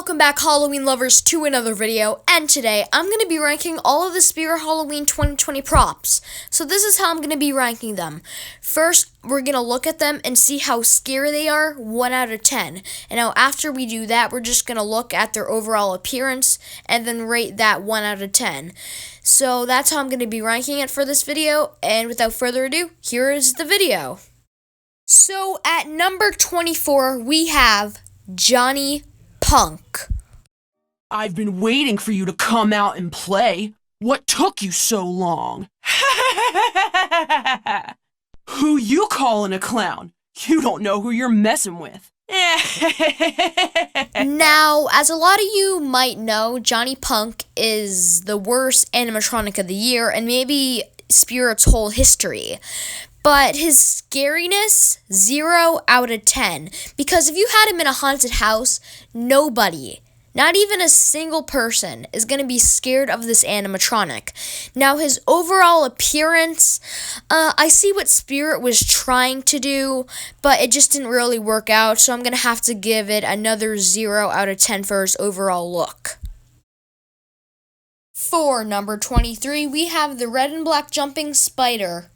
welcome back Halloween lovers to another video, and today I'm going to be ranking all of the Spirit Halloween 2020 props. So this is how I'm going to be ranking them. First, we're going to look at them and see how scary they are, 1 out of 10. And now after we do that, we're just going to look at their overall appearance and then rate that 1 out of 10. So that's how I'm going to be ranking it for this video, and without further ado, here is the video. So at number 24, we have Johnny Punk. I've been waiting for you to come out and play. What took you so long? Who you calling a clown? You don't know who you're messing with. Now, as a lot of you might know, Johnny Punk is the worst animatronic of the year and maybe Spirit's whole history. But his scariness, 0 out of 10. Because if you had him in a haunted house, nobody, not even a single person, is going to be scared of this animatronic. Now, his overall appearance, I see what Spirit was trying to do, but it just didn't really work out. So I'm going to have to give it another 0 out of 10 for his overall look. For number 23, we have the red and black jumping spider.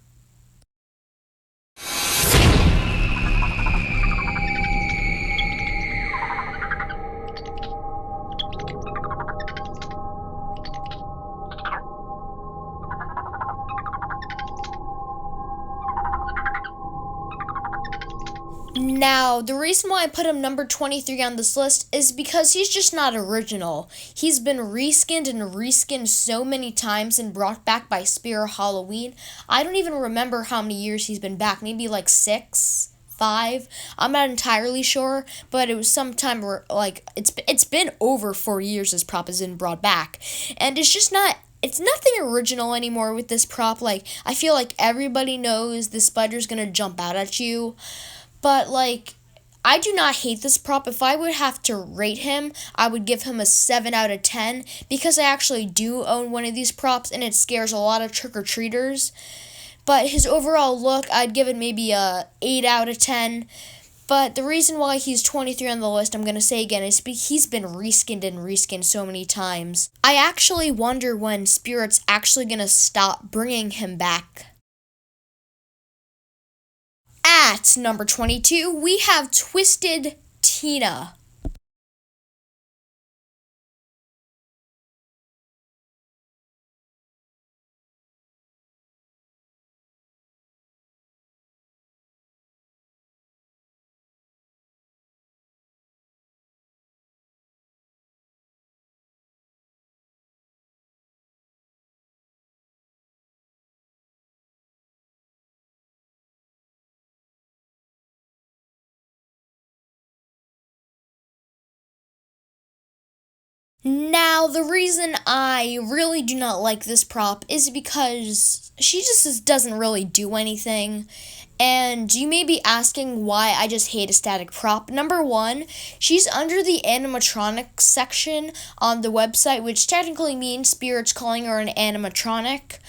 Now, the reason why I put him number 23 on this list is because he's just not original. He's been reskinned and reskinned so many times and brought back by Spirit Halloween. I don't even remember how many years he's been back. Maybe like 6, 5. I'm not entirely sure, but it was sometime where, like, it's been over 4 years this prop has been brought back. And it's nothing original anymore with this prop. Like, I feel like everybody knows the spider's gonna jump out at you. But, like, I do not hate this prop. If I would have to rate him, I would give him a 7 out of 10 because I actually do own one of these props and it scares a lot of trick-or-treaters. But his overall look, I'd give it maybe a 8 out of 10. But the reason why he's 23 on the list, I'm going to say again, is he's been reskinned and reskinned so many times. I actually wonder when Spirit's actually going to stop bringing him back. At number 22, we have Twisted Tina. Now, the reason I really do not like this prop is because she just doesn't really do anything. And you may be asking why I just hate a static prop. Number one, she's under the animatronic section on the website, which technically means Spirit's calling her an animatronic.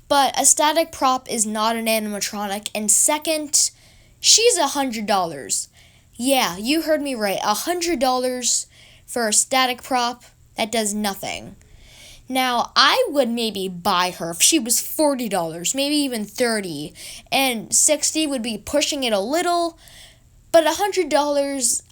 But a static prop is not an animatronic. And second, she's $100. Yeah, you heard me right. $100 for a static prop. That does nothing. Now, I would maybe buy her if she was $40, maybe even $30, and $60 would be pushing it a little, but $100,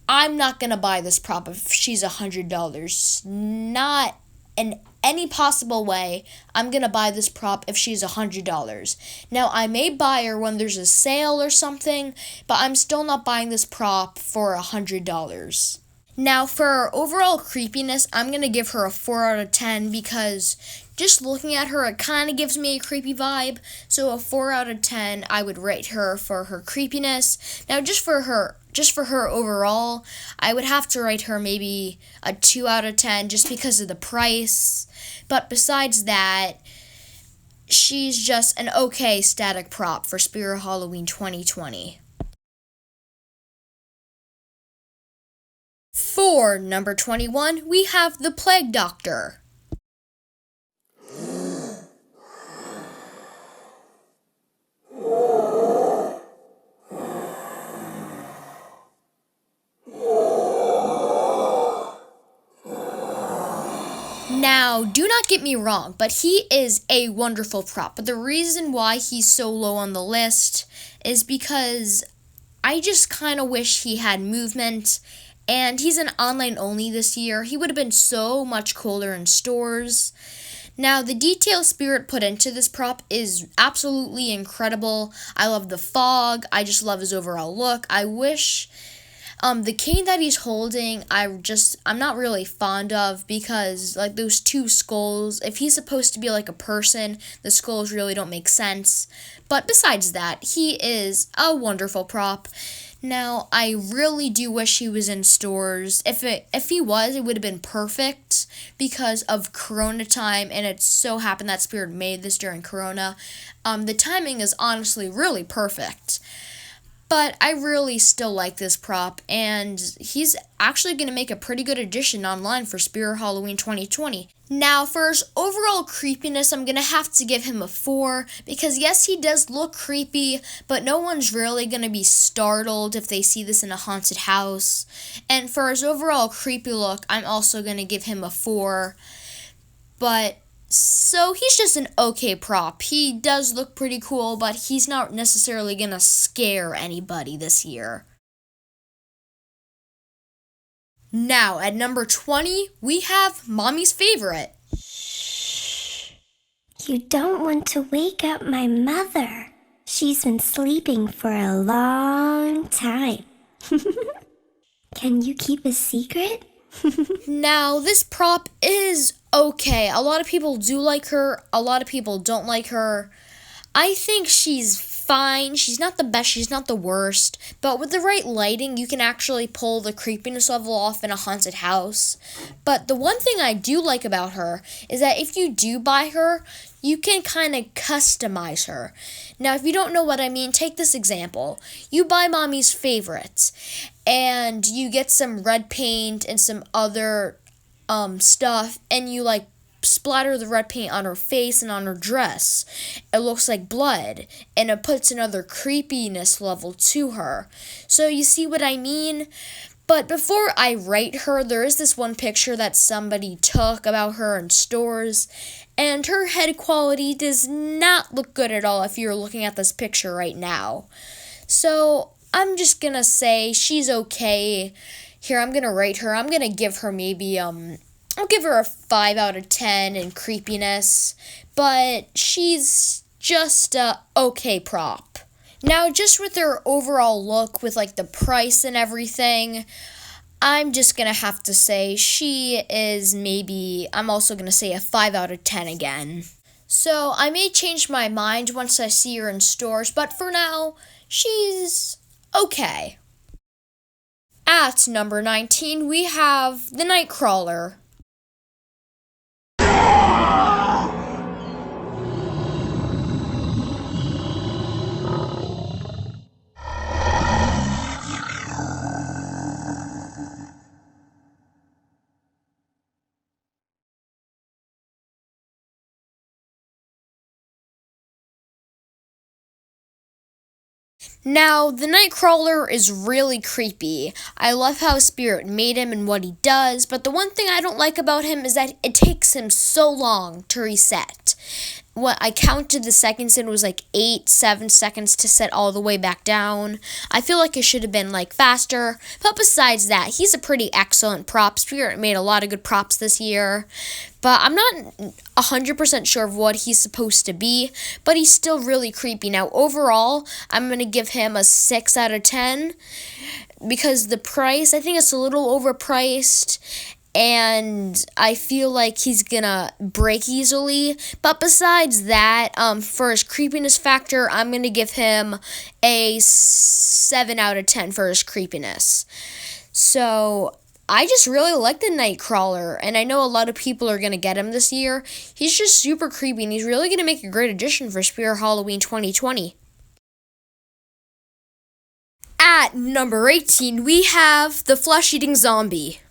I'm not going to buy this prop if she's $100. Not in any possible way I'm going to buy this prop if she's $100. Now, I may buy her when there's a sale or something, but I'm still not buying this prop for $100. Now, for her overall creepiness, I'm going to give her a 4 out of 10 because just looking at her, it kind of gives me a creepy vibe. So a 4 out of 10, I would rate her for her creepiness. Now, just for her overall, I would have to rate her maybe a 2 out of 10 just because of the price. But besides that, she's just an okay static prop for Spirit Halloween 2020. For number 21, we have the Plague Doctor. Now, do not get me wrong, but he is a wonderful prop. But the reason why he's so low on the list is because I just kind of wish he had movement. And he's an online only this year. He would have been so much cooler in stores. Now, the detail Spirit put into this prop is absolutely incredible. I love the fog. I just love his overall look. I wish the cane that he's holding, I'm not really fond of, because like those two skulls, if he's supposed to be like a person, the skulls really don't make sense. But besides that, he is a wonderful prop. Now, I really do wish he was in stores. If he was, it would have been perfect because of Corona time, and it so happened that Spirit made this during Corona. The timing is honestly really perfect. But I really still like this prop, and he's actually going to make a pretty good addition online for Spirit Halloween 2020. Now, for his overall creepiness, I'm going to have to give him a 4, because yes, he does look creepy, but no one's really going to be startled if they see this in a haunted house. And for his overall creepy look, I'm also going to give him a 4. But so he's just an okay prop. He does look pretty cool, but he's not necessarily gonna scare anybody this year. Now, at number 20, we have Mommy's favorite. Shh. You don't want to wake up my mother. She's been sleeping for a long time. Can you keep a secret? Now, this prop is okay. A lot of people do like her. A lot of people don't like her. I think she's fine. She's not the best. She's not the worst. But with the right lighting, you can actually pull the creepiness level off in a haunted house. But the one thing I do like about her is that if you do buy her, you can kind of customize her. Now, if you don't know what I mean, take this example. You buy Mommy's favorites, and you get some red paint and some other stuff, and you like splatter the red paint on her face and on her dress. It looks like blood, and it puts another creepiness level to her. So you see what I mean? But before I rate her, there is this one picture that somebody took about her in stores, and her head quality does not look good at all if you're looking at this picture right now. So I'm just gonna say she's okay. Here, I'm gonna rate her. I'm gonna give her maybe, I'll give her a 5 out of 10 in creepiness, but she's just a okay prop. Now, just with her overall look, with like the price and everything, I'm just gonna have to say she is maybe, I'm also gonna say a 5 out of 10 again. So I may change my mind once I see her in stores, but for now, she's okay. At number 19, we have the Nightcrawler. Now, the Nightcrawler is really creepy. I love how Spirit made him and what he does, but the one thing I don't like about him is that it takes him so long to reset. What I counted the seconds and it was like 7 seconds to set all the way back down. I feel like it should have been like faster, but besides that, he's a pretty excellent prop. Spirit made a lot of good props this year, but I'm not 100% sure of what he's supposed to be, but he's still really creepy. Now, overall, I'm going to give him a 6 out of 10 because the price, I think it's a little overpriced, and I feel like he's gonna break easily. But besides that, for his creepiness factor, I'm gonna give him a 7 out of 10 for his creepiness. So I just really like the Nightcrawler, and I know a lot of people are gonna get him this year. He's just super creepy, and he's really gonna make a great addition for Spirit Halloween 2020. At number 18, we have the FleshEating Zombie.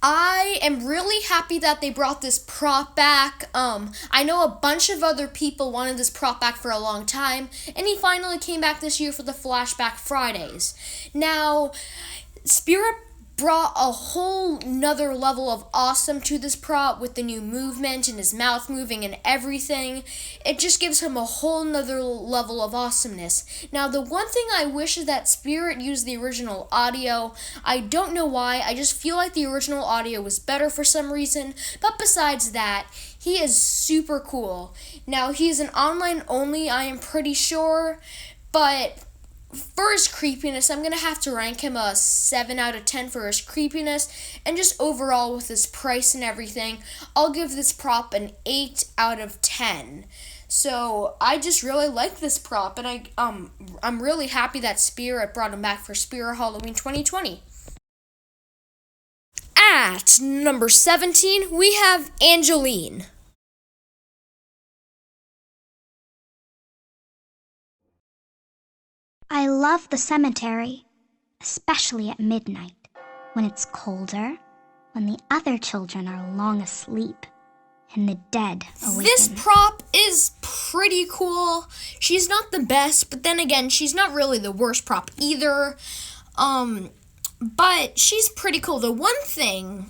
I am really happy that they brought this prop back. I know a bunch of other people wanted this prop back for a long time, and he finally came back this year for the Flashback Fridays. Now, Spirit brought a whole nother level of awesome to this prop with the new movement and his mouth moving and everything. It just gives him a whole nother level of awesomeness. Now, the one thing I wish is that Spirit used the original audio. I don't know why, I just feel like the original audio was better for some reason, but besides that, he is super cool. Now, he's an online only, I am pretty sure, but for his creepiness, I'm going to have to rank him a 7 out of 10 for his creepiness, and just overall with his price and everything, I'll give this prop an 8 out of 10. So, I just really like this prop, and I'm really happy that Spirit brought him back for Spirit Halloween 2020. At number 17, we have Angeline. I love the cemetery, especially at midnight, when it's colder, when the other children are long asleep, and the dead awaken. This prop is pretty cool. She's not the best, but then again, she's not really the worst prop either. But she's pretty cool. The one thing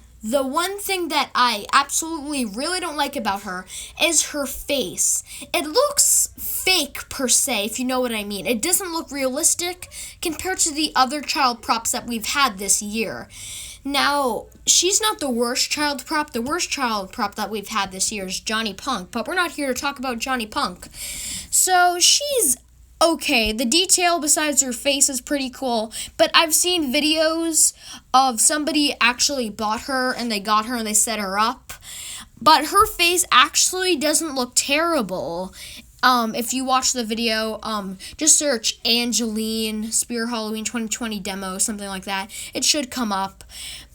that I absolutely really don't like about her is her face. It looks fake per se, if you know what I mean. It doesn't look realistic compared to the other child props that we've had this year. Now, she's not the worst child prop. The worst child prop that we've had this year is Johnny Punk, but we're not here to talk about Johnny Punk. So she's okay. The detail besides her face is pretty cool, but I've seen videos of somebody actually bought her and they got her and they set her up, but her face actually doesn't look terrible. If you watch the video, just search Angeline Spirit Halloween 2020 demo, something like that. It should come up,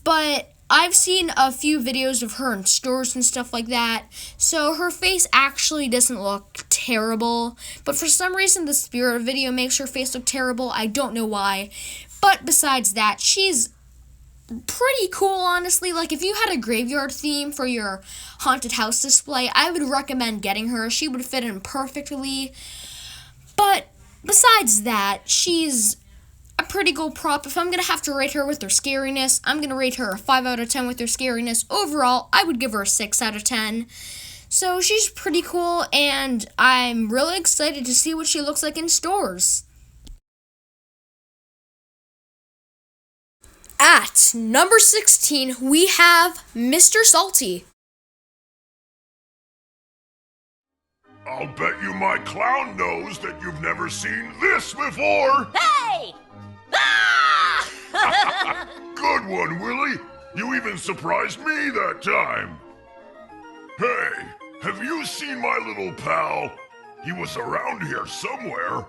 but I've seen a few videos of her in stores and stuff like that, so her face actually doesn't look terrible, but for some reason the Spirit video makes her face look terrible. I don't know why, but besides that, she's pretty cool, honestly. Like, if you had a graveyard theme for your haunted house display, I would recommend getting her. She would fit in perfectly, but besides that, she's a pretty cool prop. If I'm going to have to rate her with her scariness, I'm going to rate her a 5 out of 10 with her scariness. Overall, I would give her a 6 out of 10. So she's pretty cool, and I'm really excited to see what she looks like in stores. At number 16, we have Mr. Salty. I'll bet you my clown knows that you've never seen this before! Hey! Ah! Good one, Willie! You even surprised me that time! Hey, have you seen my little pal? He was around here somewhere.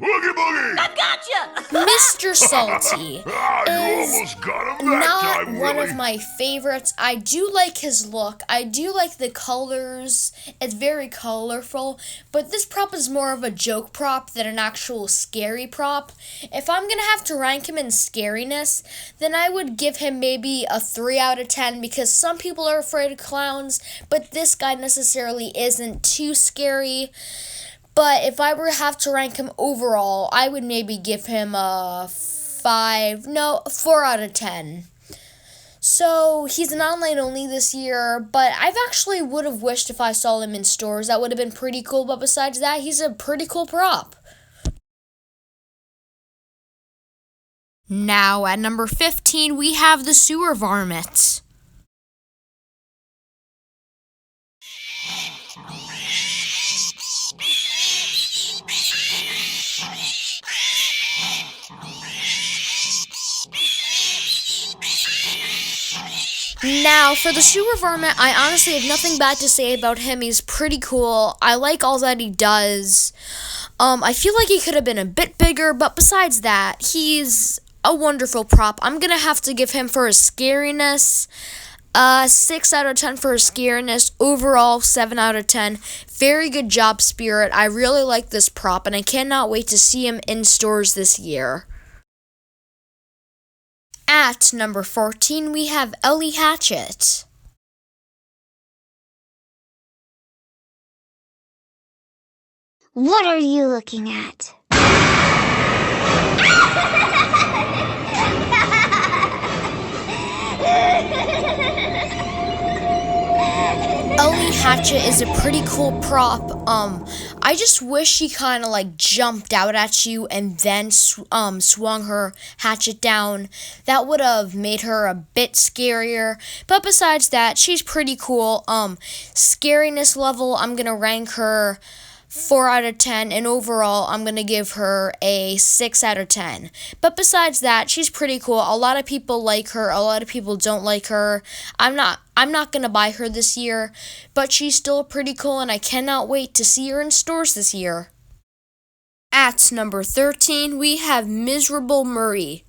Woogie Boogie! I gotcha! Mr. Salty You is almost got him that not time, one Willie. of my favorites. I do like his look. I do like the colors. It's very colorful. But this prop is more of a joke prop than an actual scary prop. If I'm going to have to rank him in scariness, then I would give him maybe a 3 out of 10 because some people are afraid of clowns, but this guy necessarily isn't too scary. But if I were to have to rank him overall, I would maybe give him a 4 out of 10. So he's an online only this year, but I've actually would have wished if I saw him in stores. That would have been pretty cool, but besides that, he's a pretty cool prop. Now at number 15, we have the Sewer Varmint. Now, for the Sewer Varmint, I honestly have nothing bad to say about him. He's pretty cool. I like all that he does. I feel like he could have been a bit bigger, but besides that, he's a wonderful prop. I'm going to have to give him for his scariness 6 out of 10 for his scariness. Overall, 7 out of 10. Very good job, Spirit. I really like this prop, and I cannot wait to see him in stores this year. At number 14, we have Ellie Hatchet. What are you looking at? Ellie Hatchet is a pretty cool prop. I just wish she kind of like jumped out at you and then swung her hatchet down. That would have made her a bit scarier. But besides that, she's pretty cool. Scariness level, I'm gonna rank her 4 out of 10, and overall I'm gonna give her a 6 out of 10. But besides that, she's pretty cool. A lot of people like her, a lot of people don't like her. I'm not gonna buy her this year, but she's still pretty cool, and I cannot wait to see her in stores this year. At number 13, we have Miserable Murray.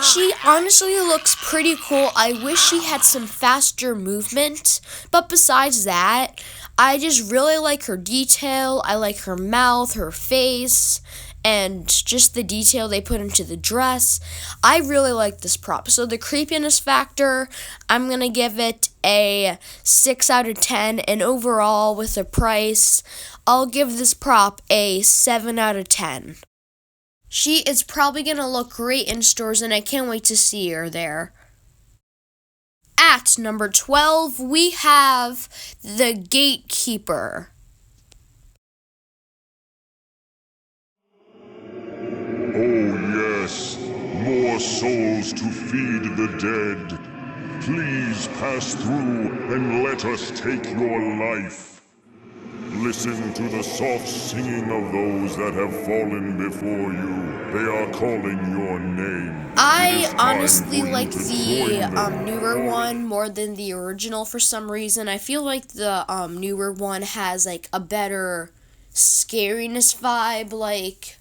She honestly looks pretty cool. I wish she had some faster movement, but besides that, I just really like her detail. I like her mouth, her face, and just the detail they put into the dress. I really like this prop. So the creepiness factor, I'm going to give it a 6 out of 10, and overall with the price, I'll give this prop a 7 out of 10. She is probably going to look great in stores, and I can't wait to see her there. At number 12, we have the Gatekeeper. Oh yes, more souls to feed the dead. Please pass through and let us take your life. Listen to the soft singing of those that have fallen before you. They are calling your name. I honestly like the newer one more than the original for some reason. I feel like the newer one has like a better scariness vibe. Like,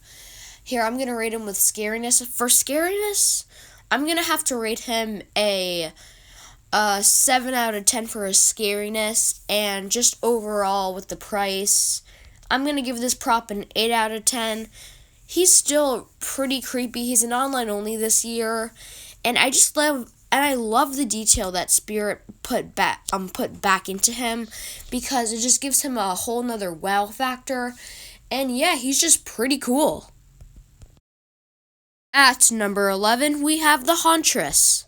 here, I'm gonna rate him with scariness. For scariness, I'm gonna have to rate him a 7 out of 10 for his scariness, and just overall with the price, I'm going to give this prop an 8 out of 10. He's still pretty creepy. He's an online only this year, and I love the detail that Spirit put back into him, because it just gives him a whole nother wow factor. And yeah, he's just pretty cool. At number 11, we have the Hauntress.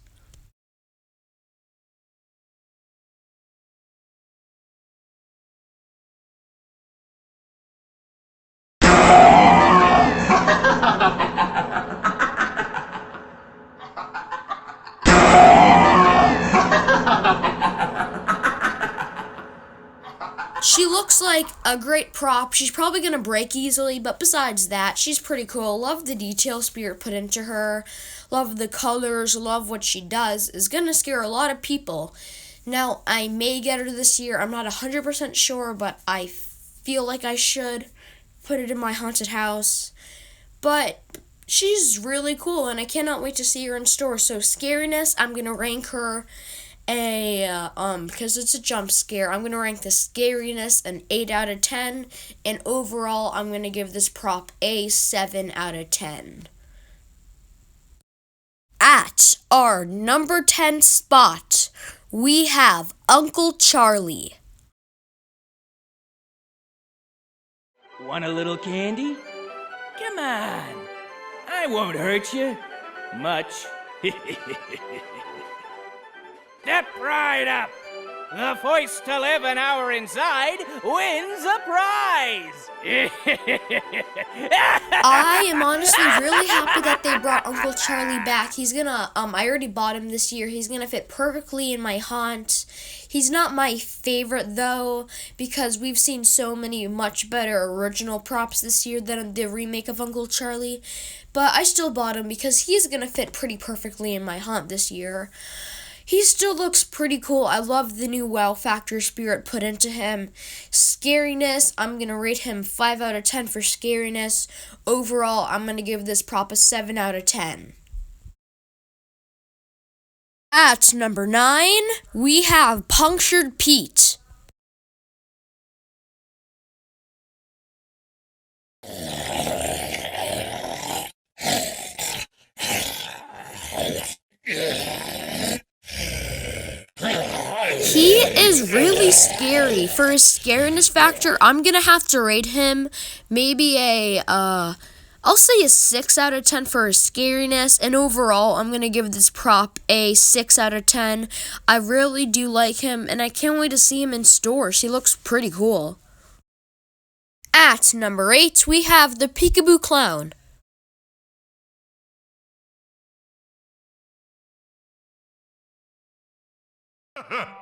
She looks like a great prop. She's probably going to break easily, but besides that, she's pretty cool. Love the detail Spirit put into her. Love the colors. Love what she does. Is going to scare a lot of people. Now, I may get her this year. I'm not 100% sure, but I feel like I should put it in my haunted house. But she's really cool, and I cannot wait to see her in store. So scariness, I'm going to rank her because it's a jump scare, I'm going to rank the scariness an 8 out of 10, and overall, I'm going to give this prop a 7 out of 10. At our number 10 spot, we have Uncle Charlie. Want a little candy? Come on. I won't hurt you. Much. Step right up. The first to live an hour inside wins a prize. I am honestly really happy that they brought Uncle Charlie back. He's gonna, I already bought him this year. He's gonna fit perfectly in my haunt. He's not my favorite though, because we've seen so many much better original props this year than the remake of Uncle Charlie. But I still bought him because he's gonna fit pretty perfectly in my haunt this year. He still looks pretty cool. I love the new wow factor Spirit put into him. Scariness, I'm going to rate him 5 out of 10 for scariness. Overall, I'm going to give this prop a 7 out of 10. At number 9, we have Punctured Pete. He is really scary. For his scariness factor, I'm gonna have to rate him maybe I'll say a 6 out of 10 for his scariness, and overall, I'm gonna give this prop a 6 out of 10. I really do like him, and I can't wait to see him in stores. He looks pretty cool. At number 8, we have the Peekaboo Clown.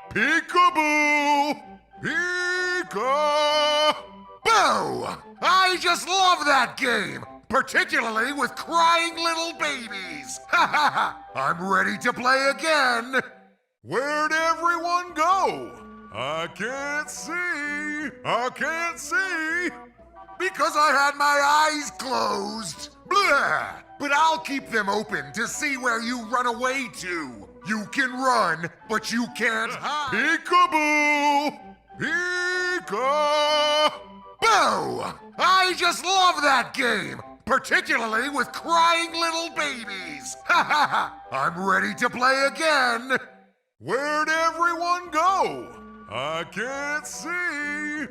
Peekaboo! Peekaboo! I just love that game, particularly with crying little babies. I'm ready to play again. Where'd everyone go? I can't see. Because I had my eyes closed. Blah! But I'll keep them open to see where you run away to. You can run, but you can't hide. Peekaboo! Peekaboo! I just love that game, particularly with crying little babies. I'm ready to play again. Where'd everyone go? I can't see.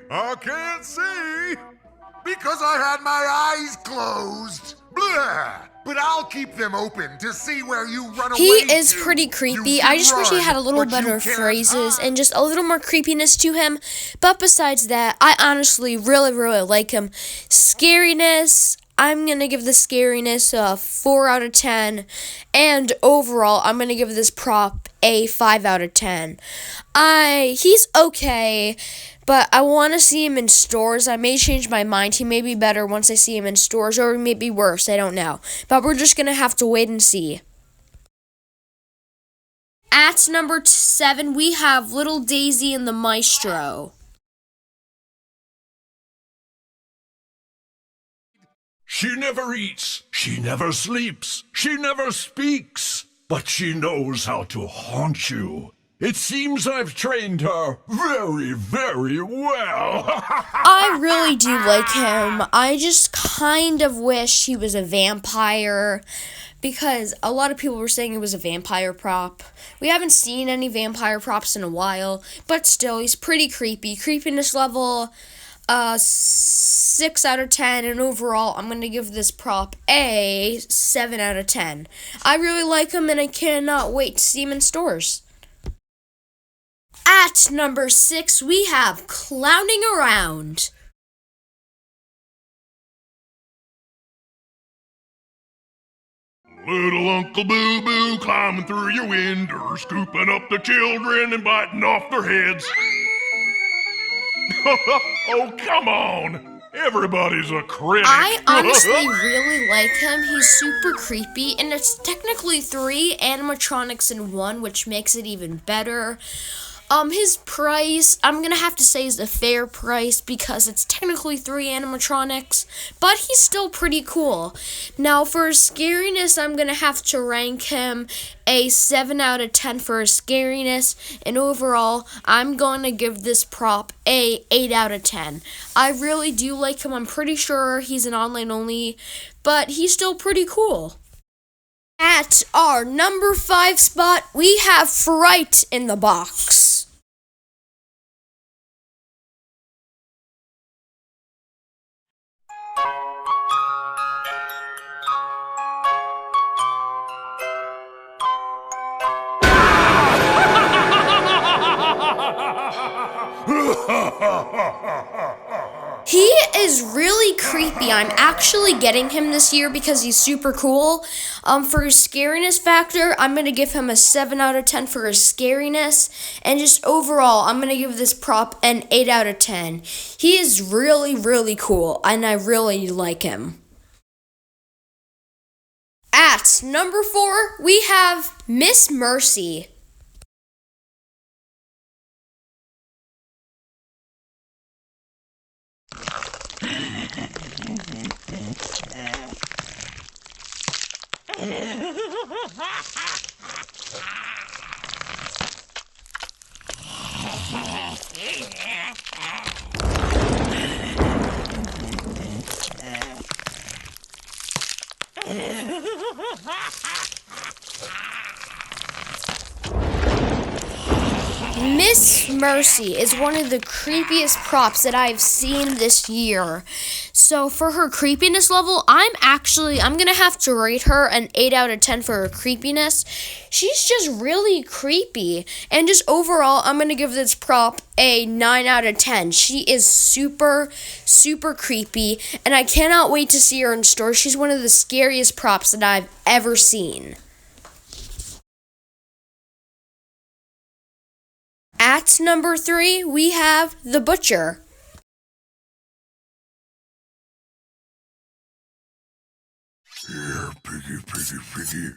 Because I had my eyes closed. Blah! But I'll keep them open to see where you run away He to. is pretty creepy. I just wish he had a little better phrases and just a little more creepiness to him. But besides that, I honestly really, really like him. Scariness, I'm going to give the scariness a 4 out of 10. And overall, I'm going to give this prop a 5 out of 10. He's okay, but I want to see him in stores. I may change my mind. He may be better once I see him in stores, or he may be worse. I don't know. But we're just going to have to wait and see. At number 7, we have Little Daisy and the Maestro. She never eats, she never sleeps, she never speaks, but she knows how to haunt you. It seems I've trained her very, very well. I really do like him. I just kind of wish he was a vampire, because a lot of people were saying it was a vampire prop. We haven't seen any vampire props in a while, but still, he's pretty creepy. Creepiness level, 6 out of 10, and overall, I'm going to give this prop a 7 out of 10. I really like him, and I cannot wait to see him in stores. At number 6, we have Clowning Around. Little Uncle Boo Boo climbing through your window, scooping up the children and biting off their heads. Oh, come on. Everybody's a critic. I honestly really like him. He's super creepy, and it's technically 3 animatronics in 1, which makes it even better. His price, I'm gonna have to say, is a fair price because it's technically 3 animatronics, but he's still pretty cool. Now, for his scariness, I'm gonna have to rank him a 7 out of 10 for his scariness, and overall, I'm gonna give this prop a 8 out of 10. I really do like him. I'm pretty sure he's an online only, but he's still pretty cool. At our number 5 spot, we have Fright in the box. He is really creepy. I'm actually getting him this year because he's super cool. For his scariness factor, I'm going to give him a 7 out of 10 for his scariness. And just overall, I'm going to give this prop an 8 out of 10. He is really, really cool, and I really like him. At number 4, we have Miss Mercy. Miss Mercy is one of the creepiest props that I've seen this year. So for her creepiness level, I'm gonna have to rate her an 8 out of 10 for her creepiness. She's just really creepy. And just overall, I'm gonna give this prop a 9 out of 10. She is super, super creepy, and I cannot wait to see her in store. She's one of the scariest props that I've ever seen. At number 3, we have the Butcher. Here, piggy, piggy, piggy.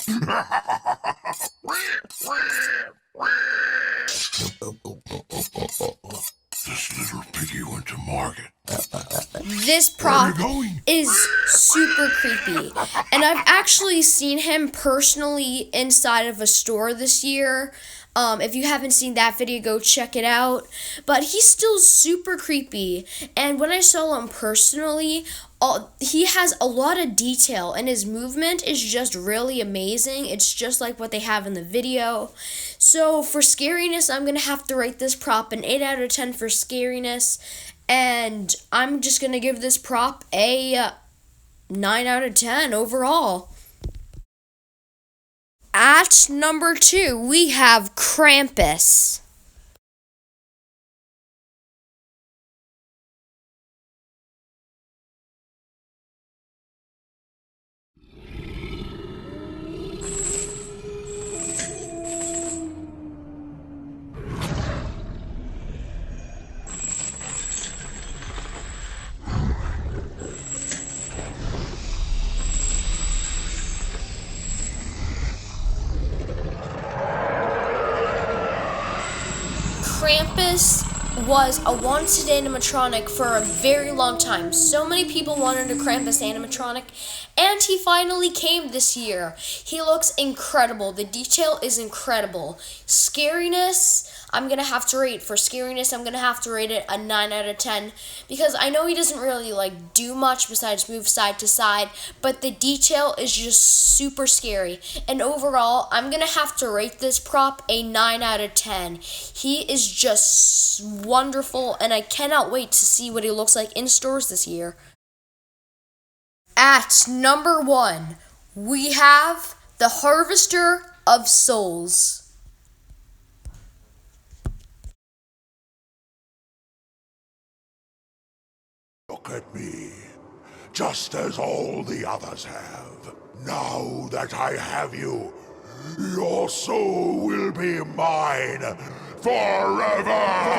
This little piggy went to market. This prop is super creepy, and I've actually seen him personally inside of a store this year. If you haven't seen that video, go check it out. But he's still super creepy, and when I saw him personally, he has a lot of detail, and his movement is just really amazing. It's just like what they have in the video. So for scariness, I'm going to have to rate this prop an 8 out of 10 for scariness, and I'm just going to give this prop a 9 out of 10 overall. At number 2, we have Krampus. Krampus was a wanted animatronic for a very long time. So many people wanted a Krampus animatronic, and he finally came this year. He looks incredible. The detail is incredible. Scariness, I'm going to have to rate it a 9 out of 10 because I know he doesn't really do much besides move side to side, but the detail is just super scary. And overall, I'm going to have to rate this prop a 9 out of 10. He is just wonderful, and I cannot wait to see what he looks like in stores this year. At number 1, we have the Harvester of Souls. Look at me, just as all the others have. Now that I have you, your soul will be mine forever!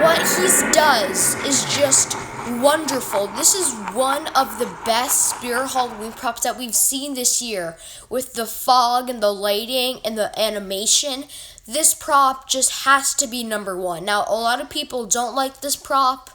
What he does is just wonderful. This is one of the best Spirit Halloween props that we've seen this year, with the fog and the lighting and the animation. This prop just has to be number 1. Now, a lot of people don't like this prop,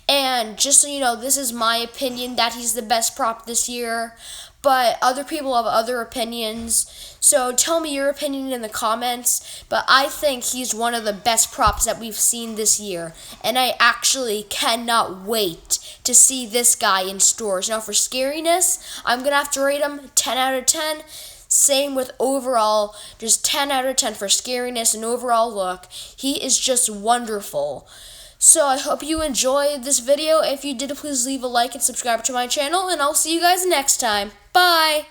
and just so you know, this is my opinion that he's the best prop this year, but other people have other opinions, so tell me your opinion in the comments. But I think he's one of the best props that we've seen this year, and I actually cannot wait to see this guy in stores. Now for scariness, I'm going to have to rate him 10 out of 10. Same with overall, just 10 out of 10 for scariness and overall look. He is just wonderful. So I hope you enjoyed this video. If you did, please leave a like and subscribe to my channel, and I'll see you guys next time. Bye!